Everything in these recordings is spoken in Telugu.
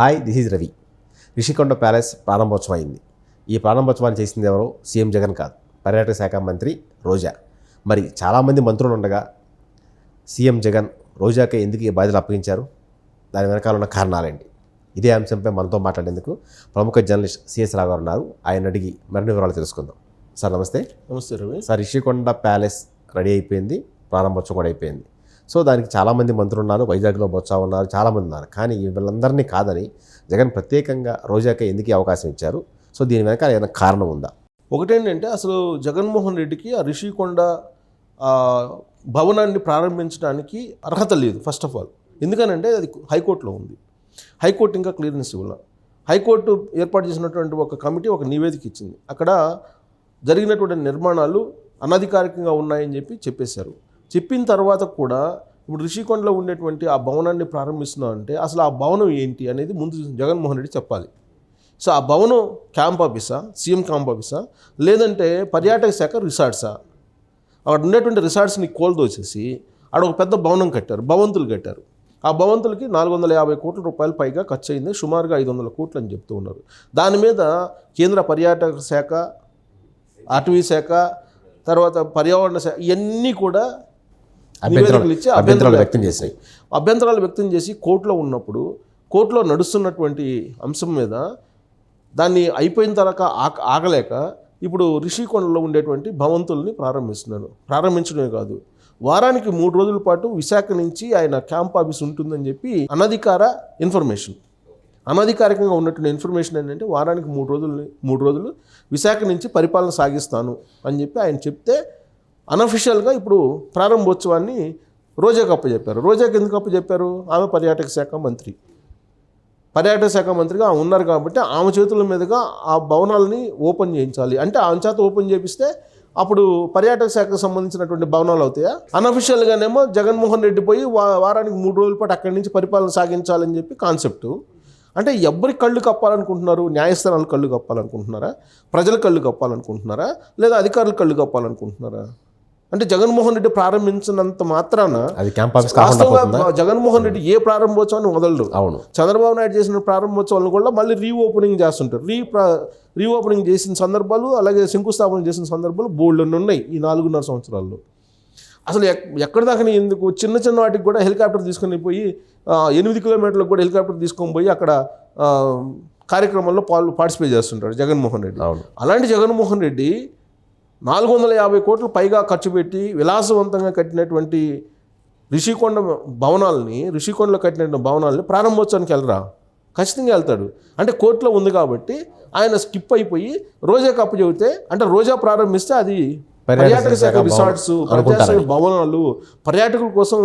Hi, this is Ravi. Rishikonda palace ప్రారంభోత్సవం అయింది. ఈ ప్రారంభోత్సవాన్ని చేసింది ఎవరో సీఎం జగన్ కాదు, పర్యాటక శాఖ మంత్రి రోజా. మరి చాలామంది మంత్రులు ఉండగా సీఎం జగన్ రోజాకే ఎందుకు ఈ బాధ్యతలు అప్పగించారు? దాని వెనకాల ఉన్న కారణాలేంటి? ఇదే అంశంపై మనతో మాట్లాడేందుకు ప్రముఖ జర్నలిస్ట్ సిఎస్ రావు గారు ఉన్నారు. ఆయన అడిగి మరిన్ని వివరాలు తెలుసుకుందాం. సార్ నమస్తే. నమస్తే Ravi. Sir, Rishikonda palace ready అయిపోయింది, ప్రారంభోత్సవం కూడా అయిపోయింది. సో దానికి చాలామంది మంత్రులు ఉన్నారు, వైజాగ్లో బొత్స ఉన్నారు, చాలామంది ఉన్నారు. కానీ వీళ్ళందరినీ కాదని జగన్ ప్రత్యేకంగా రోజాకే ఎందుకు అవకాశం ఇచ్చారు? సో దీని వెనక ఏదైనా కారణం ఉందా? ఒకటేంటంటే అసలు జగన్మోహన్ రెడ్డికి ఆ రిషికొండ భవనాన్ని ప్రారంభించడానికి అర్హత లేదు. ఫస్ట్ ఆఫ్ ఆల్ ఎందుకనంటే అది హైకోర్టులో ఉంది. హైకోర్టు ఇంకా క్లియరెన్స్ ఇవ్వాలి. హైకోర్టు ఏర్పాటు చేసినటువంటి ఒక కమిటీ ఒక నివేదిక ఇచ్చింది. అక్కడ జరిగినటువంటి నిర్మాణాలు అనధికారికంగా ఉన్నాయని చెప్పేశారు. చెప్పిన తర్వాత కూడా ఇప్పుడు రిషికొండలో ఉండేటువంటి ఆ భవనాన్ని ప్రారంభిస్తున్నాం అంటే అసలు ఆ భవనం ఏంటి అనేది ముందు జగన్మోహన్ రెడ్డి చెప్పాలి. సో ఆ భవనం క్యాంప్ ఆఫీసా, సీఎం క్యాంప్ ఆఫీసా, లేదంటే పర్యాటక శాఖ రిసార్ట్సా? అక్కడ ఉండేటువంటి రిసార్ట్స్ని కోల్దోసేసి అక్కడ ఒక పెద్ద భవనం కట్టారు, భవంతులు కట్టారు. ఆ భవంతులకి 450 కోట్ల రూపాయలు పైగా ఖర్చు అయింది, సుమారుగా 500 కోట్లు అని చెప్తూ ఉన్నారు. దాని మీద కేంద్ర పర్యాటక శాఖ, అటవీ శాఖ, తర్వాత పర్యావరణ శాఖ ఇవన్నీ కూడా నివేదికలు ఇచ్చి అభ్యంతరాలు వ్యక్తం చేసి కోర్టులో ఉన్నప్పుడు, కోర్టులో నడుస్తున్నటువంటి అంశం మీద దాన్ని అయిపోయిన తర్వాత ఆగలేక ఇప్పుడు రిషికొండలో ఉండేటువంటి భవంతుల్ని ప్రారంభించడమే కాదు, వారానికి 3 రోజుల పాటు విశాఖ నుంచి ఆయన క్యాంప్ ఆఫీస్ ఉంటుందని చెప్పి అనధికారికంగా ఉన్నటువంటి ఇన్ఫర్మేషన్ ఏంటంటే వారానికి 3 రోజులు విశాఖ నుంచి పరిపాలన సాగిస్తాను అని చెప్పి ఆయన చెప్తే అనఫిషియల్గా ఇప్పుడు ప్రారంభోత్సవాన్ని రోజాకి అప్పచెప్పారు. రోజాకి ఎందుకు అప్పచెప్పారు? ఆమె పర్యాటక శాఖ మంత్రిగా ఆమె ఉన్నారు కాబట్టి ఆమె చేతుల మీదుగా ఆ భవనాలని ఓపెన్ చేయించాలి. అంటే ఆమె చేత ఓపెన్ చేపిస్తే అప్పుడు పర్యాటక శాఖకు సంబంధించినటువంటి భవనాలు అవుతాయా? అనఫిషియల్గానేమో జగన్మోహన్ రెడ్డి పోయి వారానికి 3 రోజుల పాటు అక్కడి నుంచి పరిపాలన సాగించాలని చెప్పి కాన్సెప్టు. అంటే ఎవరి కళ్ళు కప్పాలనుకుంటున్నారు? న్యాయస్థానాలు కళ్ళు కప్పాలనుకుంటున్నారా? ప్రజల కళ్ళు కప్పాలనుకుంటున్నారా? లేదా అధికారుల కళ్ళు కప్పాలనుకుంటున్నారా? అంటే జగన్మోహన్ రెడ్డి ప్రారంభించినంత మాత్రాన జగన్మోహన్ రెడ్డి ఏ ప్రారంభోత్సవాన్ని వదలరు. అవును, చంద్రబాబు నాయుడు చేసిన ప్రారంభోత్సవాలను కూడా మళ్ళీ రీఓపెనింగ్ చేస్తుంటారు. రీఓపెనింగ్ చేసిన సందర్భాలు, అలాగే శంకుస్థాపన చేసిన సందర్భాలు బోల్డ్ ఉన్నాయి ఈ 4.5 సంవత్సరాల్లో. అసలు ఎక్కడి దాకా ఎందుకు చిన్న వాటికి కూడా హెలికాప్టర్ తీసుకొని పోయి 8 కిలోమీటర్లకు కూడా హెలికాప్టర్ తీసుకొని పోయి అక్కడ కార్యక్రమాల్లో పార్టిసిపేట్ చేస్తుంటాడు జగన్మోహన్ రెడ్డి. అలాంటి జగన్మోహన్ రెడ్డి 450 కోట్లు పైగా ఖర్చు పెట్టి విలాసవంతంగా కట్టినటువంటి రిషికొండలో కట్టినటువంటి భవనాలని ప్రారంభోత్సవానికి వెళ్ళరా? ఖచ్చితంగా వెళ్తాడు. అంటే కోర్టులో ఉంది కాబట్టి ఆయన స్కిప్ అయిపోయి రోజా కప్పు చెబితే, అంటే రోజా ప్రారంభిస్తే అది పర్యాటక శాఖ రిసార్ట్స్, పర్యాటక భవనాలు, పర్యాటకుల కోసం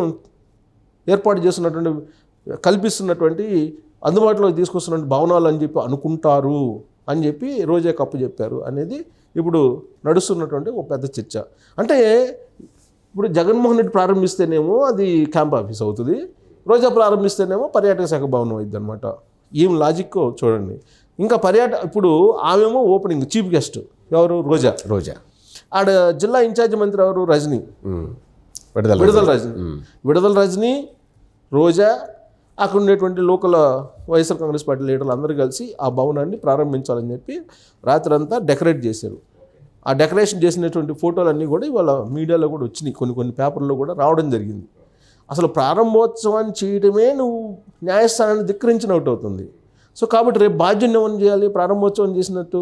ఏర్పాటు చేస్తున్నటువంటి కల్పిస్తున్నటువంటి అందుబాటులోకి తీసుకొస్తున్నటువంటి భవనాలు అని చెప్పి అనుకుంటారు అని చెప్పి రోజా కప్పు చెప్పారు అనేది ఇప్పుడు నడుస్తున్నటువంటి ఒక పెద్ద చర్చ. అంటే ఇప్పుడు జగన్మోహన్ రెడ్డి ప్రారంభిస్తేనేమో అది క్యాంప్ ఆఫీస్ అవుతుంది, రోజా ప్రారంభిస్తేనేమో పర్యాటక శాఖ భవనం అవుతుంది అనమాట. ఏం లాజిక్ చూడండి. ఇంకా ఇప్పుడు ఆమెమో ఓపెనింగ్ చీఫ్ గెస్ట్ ఎవరు? రోజా. ఆడ జిల్లా ఇన్ఛార్జి మంత్రి ఎవరు? రజనీ, విడుదల రజనీ, రోజా, అక్కడ ఉండేటువంటి లోకల్ వైఎస్ఆర్ కాంగ్రెస్ పార్టీ లీడర్లు అందరూ కలిసి ఆ భవనాన్ని ప్రారంభించాలని చెప్పి రాత్రంతా డెకరేట్ చేశారు. ఆ డెకరేషన్ చేసినటువంటి ఫోటోలన్నీ కూడా ఇవాళ మీడియాలో కూడా వచ్చినాయి, కొన్ని పేపర్లో కూడా రావడం జరిగింది. అసలు ప్రారంభోత్సవాన్ని చేయడమే నువ్వు న్యాయస్థానాన్ని ధిక్కరించినట్టు అవుతుంది. సో కాబట్టి రేపు బాధ్యత ఏమని చేయాలి? ప్రారంభోత్సవం చేసినట్టు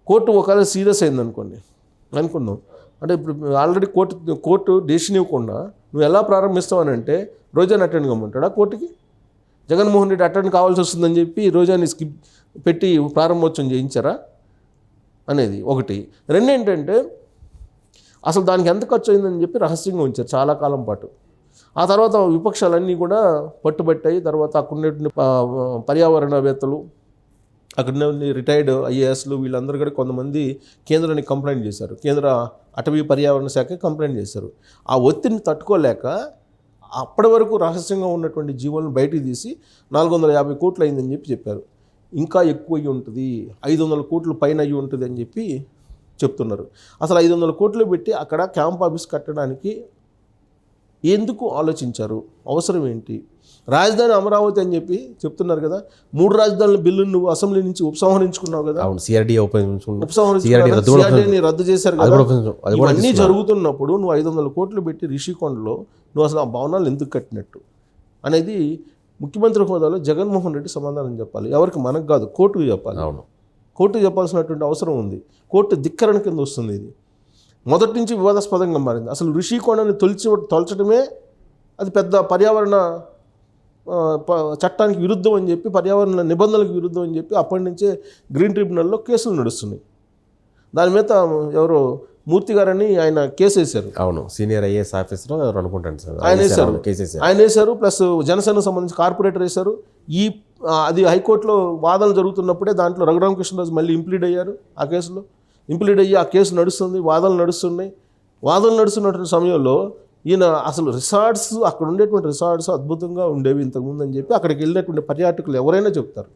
కోర్టు ఒకవేళ సీరియస్ అయింది అనుకుందాం, అంటే ఇప్పుడు ఆల్రెడీ కోర్టు డెసిషన్ ఇవ్వకుండా నువ్వు ఎలా ప్రారంభిస్తావు అని అంటే రోజాని అటెండ్ కమ్మంటాడా కోర్టుకి? జగన్మోహన్ రెడ్డి అటెండ్ కావాల్సి వస్తుందని చెప్పి రోజాని స్కిప్ పెట్టి ప్రారంభోత్సవం చేయించారా అనేది ఒకటి. రెండేంటంటే అసలు దానికి ఎంత ఖర్చు అయిందని చెప్పి రహస్యంగా ఉంచారు చాలా కాలం పాటు. ఆ తర్వాత విపక్షాలన్నీ కూడా పట్టుబట్టాయి. తర్వాత అక్కడ ఉండేటువంటి పర్యావరణవేత్తలు, అక్కడ రిటైర్డ్ ఐఏఎస్లు వీళ్ళందరూ కూడా కొంతమంది కేంద్రానికి కంప్లైంట్ చేశారు, కేంద్ర అటవీ పర్యావరణ శాఖకి కంప్లైంట్ చేశారు. ఆ ఒత్తిడిని తట్టుకోలేక అప్పటి వరకు రహస్యంగా ఉన్నటువంటి జీవోలను బయటికి తీసి 450 కోట్లు అయిందని చెప్పి చెప్పారు. ఇంకా ఎక్కువ అయ్యి ఉంటుంది, 500 కోట్లు పైన అయ్యి ఉంటుంది అని చెప్పి చెప్తున్నారు. అసలు 500 కోట్లు పెట్టి అక్కడ క్యాంప్ ఆఫీస్ కట్టడానికి ఎందుకు ఆలోచించారు? అవసరం ఏంటి? రాజధాని అమరావతి అని చెప్పి చెప్తున్నారు కదా, 3 రాజధానుల బిల్లును నువ్వు అసెంబ్లీ నుంచి ఉపసంహరించుకున్నావు కదా, అవును సిఆర్డీ ఓపెన్ సిఆర్డీని రద్దు చేశారు కదా. అది కూడా ఇవన్నీ జరుగుతున్నప్పుడు నువ్వు 500 కోట్లు పెట్టి రిషికొండలో నువ్వు అసలు ఆ భవనాలు ఎందుకు కట్టినట్టు అనేది ముఖ్యమంత్రి హోదాలో జగన్మోహన్ రెడ్డి సమాధానం చెప్పాలి. ఎవరికి? మనకు కాదు, కోర్టుకు చెప్పాలి. అవును కోర్టుకు చెప్పాల్సినటువంటి అవసరం ఉంది. కోర్టు ధిక్కరణ కింద వస్తుంది. ఇది మొదటి నుంచి వివాదాస్పదంగా మారింది. అసలు రిషికొండని తొలచడమే అది పెద్ద పర్యావరణ చట్టానికి విరుద్ధం అని చెప్పి, పర్యావరణ నిబంధనలకు విరుద్ధం అని చెప్పి అప్పటి నుంచే గ్రీన్ ట్రిబ్యునల్లో కేసులు నడుస్తున్నాయి. దాని మీద ఎవరో మూర్తి గారని ఆయన కేసు వేశారు. అవును సీనియర్ ఐఏఎస్ ఆఫీసర్ ఎవరు అనుకుంటాను సార్, ఆయన వేశారు. ప్లస్ జనసేనకు సంబంధించి కార్పొరేటర్ వేశారు. అది హైకోర్టులో వాదనలు జరుగుతున్నప్పుడే దాంట్లో రఘురామకృష్ణరాజు మళ్ళీ ఇంప్లీడ్ అయ్యారు. ఆ కేసులో ఇంప్లీడ్ అయ్యి ఆ కేసు నడుస్తుంది, వాదనలు నడుస్తున్నాయి. వాదనలు నడుస్తున్నటువంటి సమయంలో ఈయన అసలు రిసార్ట్స్, అక్కడ ఉండేటువంటి రిసార్ట్స్ అద్భుతంగా ఉండేవి ఇంతకుముందు అని చెప్పి అక్కడికి వెళ్ళినటువంటి పర్యాటకులు ఎవరైనా చెప్తారు.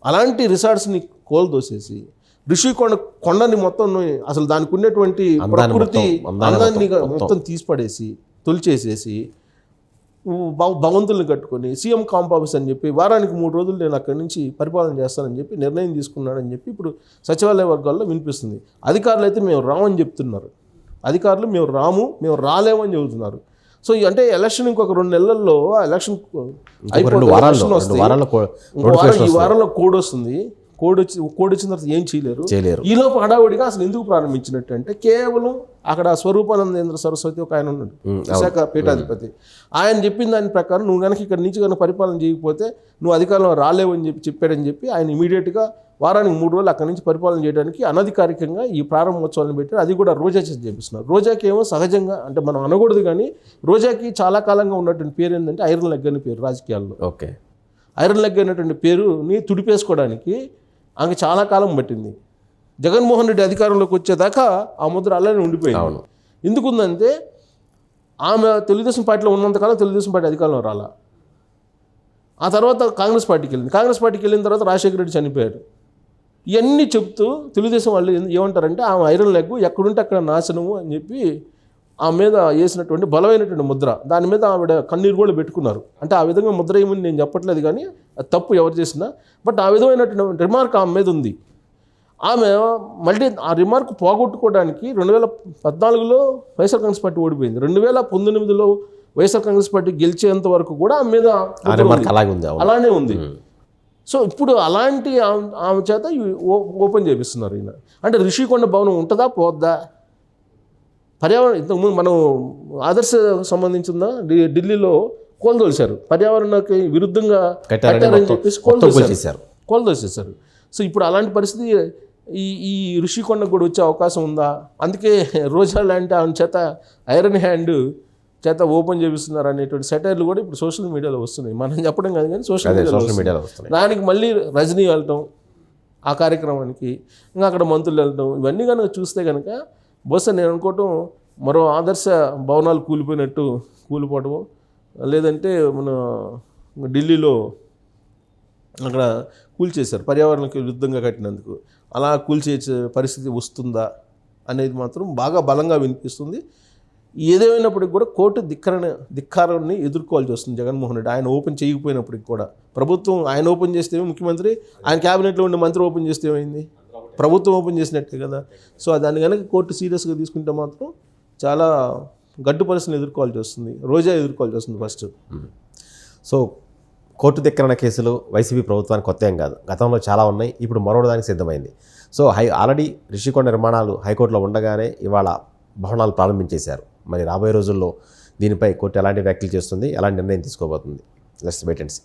అలాంటి రిసార్ట్స్ని కోల్దోసేసి కొండని మొత్తం అసలు దానికి ఉన్నటువంటి ప్రకృతి అందాన్ని మొత్తం తీసిపడేసి తొలిచేసేసి భవంతుల్ని కట్టుకొని సీఎం కాంప్ ఆఫీస్ అని చెప్పి వారానికి 3 రోజులు నేను అక్కడి నుంచి పరిపాలన చేస్తానని చెప్పి నిర్ణయం తీసుకున్నాడని చెప్పి ఇప్పుడు సచివాలయ వర్గాల్లో వినిపిస్తుంది. అధికారులు అయితే మేము రామని చెప్తున్నారు. అధికారులు మేము రాలేమని చెబుతున్నారు. సో అంటే ఎలక్షన్ ఇంకొక 2 నెలల్లో ఎలక్షన్ అయిపోతుంది. ఈ వారంలో కోడ్ వస్తుంది. కోడ్ వచ్చిన తర్వాత ఏం చేయలేరు. ఈలోపు హడావుడిగా అసలు ఎందుకు ప్రారంభించినట్టు అంటే కేవలం అక్కడ స్వరూపానందేంద్ర సరస్వతి ఒక ఆయన ఉన్నాడు, విశాఖ పీఠాధిపతి. ఆయన చెప్పిన దాని ప్రకారం నువ్వు కనుక ఇక్కడ నుంచి కనుక పరిపాలన చేయకపోతే నువ్వు అధికారంలో రాలేవు అని చెప్పాడని చెప్పి ఆయన ఇమీడియట్గా వారానికి 3 రోజులు అక్కడి నుంచి పరిపాలన చేయడానికి అనధికారికంగా ఈ ప్రారంభోత్సవాలను పెట్టారు. అది కూడా రోజా చేసి చేపిస్తున్నారు. రోజాకి ఏమో సహజంగా అంటే మనం అనకూడదు, కానీ రోజాకి చాలా కాలంగా ఉన్నటువంటి పేరు ఏంటంటే ఐరన్ లెగ్ అని పేరు రాజకీయాల్లో. ఓకే, ఐరన్ లెగ్ అనేటువంటి పేరుని తుడిపేసుకోవడానికి ఆమె చాలా కాలం పట్టింది. జగన్మోహన్ రెడ్డి అధికారంలోకి వచ్చేదాకా ఆ ముద్ర అలానే ఉండిపోయింది. ఎందుకుందంటే ఆమె తెలుగుదేశం పార్టీలో ఉన్నంతకాలం తెలుగుదేశం పార్టీ అధికారంలో రాలా. ఆ తర్వాత కాంగ్రెస్ పార్టీకి వెళ్ళిన తర్వాత రాజశేఖర రెడ్డి చనిపోయారు. ఇవన్నీ చెప్తూ తెలుగుదేశం వాళ్ళు ఏమంటారంటే ఆమె ఐరన్ లెగ్, ఎక్కడుంటే అక్కడ నాశనము అని చెప్పి ఆమె మీద వేసినటువంటి బలమైనటువంటి ముద్ర. దాని మీద ఆవిడ కన్నీరు కూడా పెట్టుకున్నారు. అంటే ఆ విధంగా ముద్ర ఏమని నేను చెప్పట్లేదు, కానీ అది తప్పు ఎవరు చేసినా. బట్ ఆ విధమైనటువంటి రిమార్క్ ఆమె మీద ఉంది. ఆమె మళ్ళీ ఆ రిమార్క్ పోగొట్టుకోవడానికి 2014లో వైఎస్ఆర్ కాంగ్రెస్ పార్టీ ఓడిపోయింది. 2019లో వైఎస్ఆర్ కాంగ్రెస్ పార్టీ గెలిచేంత వరకు కూడా ఆమె మీద అలానే ఉంది. సో ఇప్పుడు అలాంటి ఆమె చేత ఓపెన్ చేపిస్తున్నారు ఈయన. అంటే రిషికొండ భవనం ఉంటుందా పోద్దా? పర్యావరణ ఇంతకుముందు మనం ఆదర్శ సంబంధించిందా ఢిల్లీలో కోల్దోల్చారు, పర్యావరణానికి విరుద్ధంగా కట్టారని చెప్పేసి కోల్దోసేశారు. సో ఇప్పుడు అలాంటి పరిస్థితి ఈ రిషికొండకు కూడా వచ్చే అవకాశం ఉందా? అందుకే రోజా లాంటి ఆమె చేత ఐరన్ హ్యాండ్ చేత ఓపెన్ చేపిస్తున్నారు అనేటువంటి సెటైర్లు కూడా ఇప్పుడు సోషల్ మీడియాలో వస్తున్నాయి. మనం చెప్పడం కాదు కానీ సోషల్ మీడియాలో వస్తున్నాయి. దానికి మళ్ళీ రజనీ వెళ్ళటం ఆ కార్యక్రమానికి, ఇంకా అక్కడ మంత్రులు వెళ్ళటం, ఇవన్నీ కనుక చూస్తే కనుక బహుశా నేను అనుకోవటం మరో ఆదర్శ భవనాలు కూలిపోవటము, లేదంటే మన ఢిల్లీలో అక్కడ కూల్చేశారు పర్యావరణానికి విరుద్ధంగా కట్టినందుకు, అలా కూల్చే పరిస్థితి వస్తుందా అనేది మాత్రం బాగా బలంగా వినిపిస్తుంది. ఏదేమైనప్పటికి కూడా కోర్టు ధిక్కారాన్ని ఎదుర్కోవాల్సి వస్తుంది జగన్మోహన్ రెడ్డి. ఆయన ఓపెన్ చేయకపోయినప్పటికి కూడా ప్రభుత్వం ఆయన ఓపెన్ చేస్తే ముఖ్యమంత్రి, ఆయన క్యాబినెట్లో ఉండే మంత్రి ఓపెన్ చేస్తే ఏమైంది? ప్రభుత్వం ఓపెన్ చేసినట్టే కదా. సో దాన్ని కనుక కోర్టు సీరియస్గా తీసుకుంటే మాత్రం చాలా గడ్డు పరిస్థితిని ఎదుర్కోవాల్సి వస్తుంది. రోజా ఎదుర్కోవాల్సి వస్తుంది ఫస్ట్. సో కోర్టు ధిక్కరణ కేసులు వైసీపీ ప్రభుత్వానికి కొత్త ఏం కాదు, గతంలో చాలా ఉన్నాయి. ఇప్పుడు మరొకదానికి సిద్ధమైంది. సో ఆల్రెడీ రిషికొండ నిర్మాణాలు హైకోర్టులో ఉండగానే ఇవాళ భవనాలు ప్రారంభించేశారు. మరి రాబోయే రోజుల్లో దీనిపై కోర్టు ఎలాంటి వ్యాఖ్యలు చేస్తుంది, ఎలాంటి నిర్ణయం తీసుకోబోతుంది? Let's wait and see.